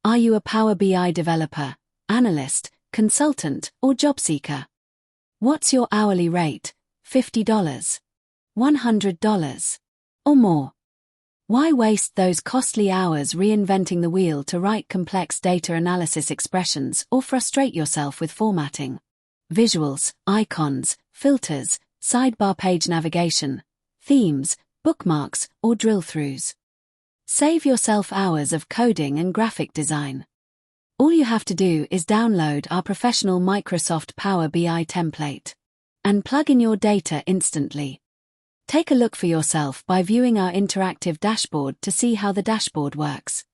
Are you a Power BI developer, analyst, consultant, or job seeker? What's your hourly rate? $50, $100, or more? Why waste those costly hours reinventing the wheel to write complex data analysis expressions or frustrate yourself with formatting? Visuals, icons, filters, sidebar page navigation, themes, bookmarks, or drill-throughs. Save yourself hours of coding and graphic design. All you have to do is download our professional Microsoft Power BI template and plug in your data instantly. Take a look for yourself by viewing our interactive dashboard to see how the dashboard works.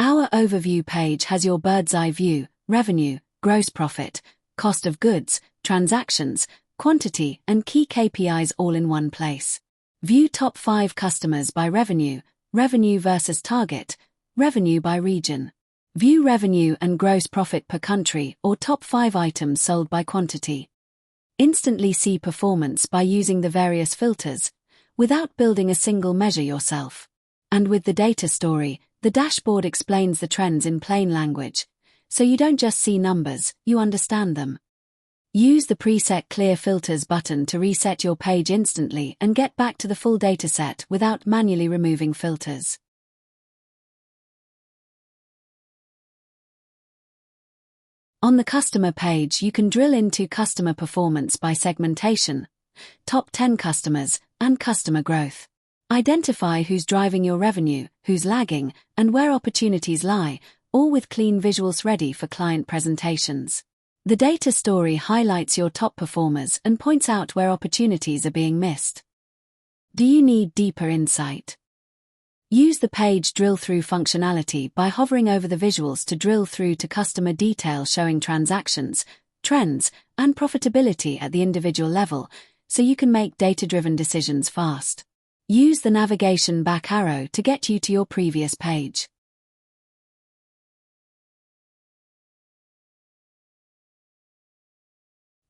Our overview page has your bird's-eye view, revenue, gross profit, cost of goods, transactions, quantity, and key KPIs all in one place. View top 5 customers by revenue, revenue versus target, revenue by region. View revenue and gross profit per country or top 5 items sold by quantity. Instantly see performance by using the various filters, without building a single measure yourself. And with the data story, the dashboard explains the trends in plain language, so you don't just see numbers, you understand them. Use the preset Clear Filters button to reset your page instantly and get back to the full dataset without manually removing filters. On the customer page, you can drill into customer performance by segmentation, top 10 customers, and customer growth. Identify who's driving your revenue, who's lagging, and where opportunities lie, all with clean visuals ready for client presentations. The data story highlights your top performers and points out where opportunities are being missed. Do you need deeper insight? Use the page drill-through functionality by hovering over the visuals to drill through to customer detail showing transactions, trends, and profitability at the individual level, so you can make data-driven decisions fast. Use the navigation back arrow to get you to your previous page.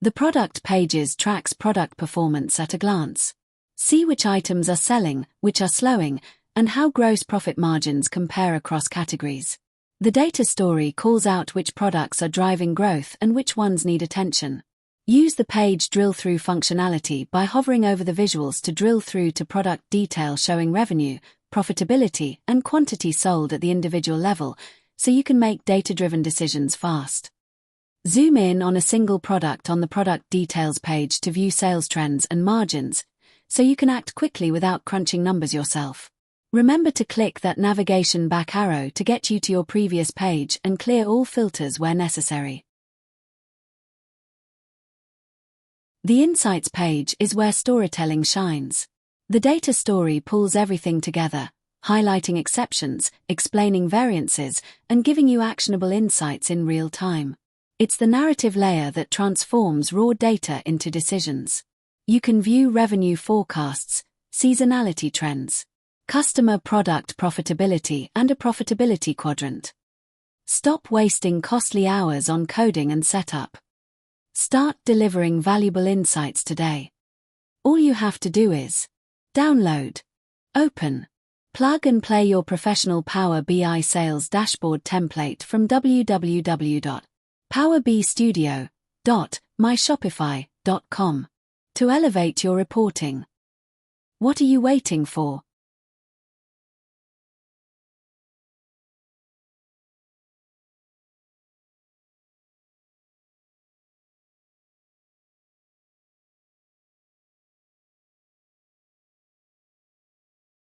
The product pages tracks product performance at a glance. See which items are selling, which are slowing, and how gross profit margins compare across categories. The data story calls out which products are driving growth and which ones need attention. Use the page drill-through functionality by hovering over the visuals to drill through to product detail showing revenue, profitability, and quantity sold at the individual level, so you can make data-driven decisions fast. Zoom in on a single product on the product details page to view sales trends and margins, so you can act quickly without crunching numbers yourself. Remember to click that navigation back arrow to get you to your previous page and clear all filters where necessary. The Insights page is where storytelling shines. The data story pulls everything together, highlighting exceptions, explaining variances, and giving you actionable insights in real time. It's the narrative layer that transforms raw data into decisions. You can view revenue forecasts, seasonality trends, customer product profitability, and a profitability quadrant. Stop wasting costly hours on coding and setup. Start delivering valuable insights today. All you have to do is download, open, plug and play your professional Power BI sales dashboard template from www.powerbstudio.myshopify.com to elevate your reporting. What are you waiting for?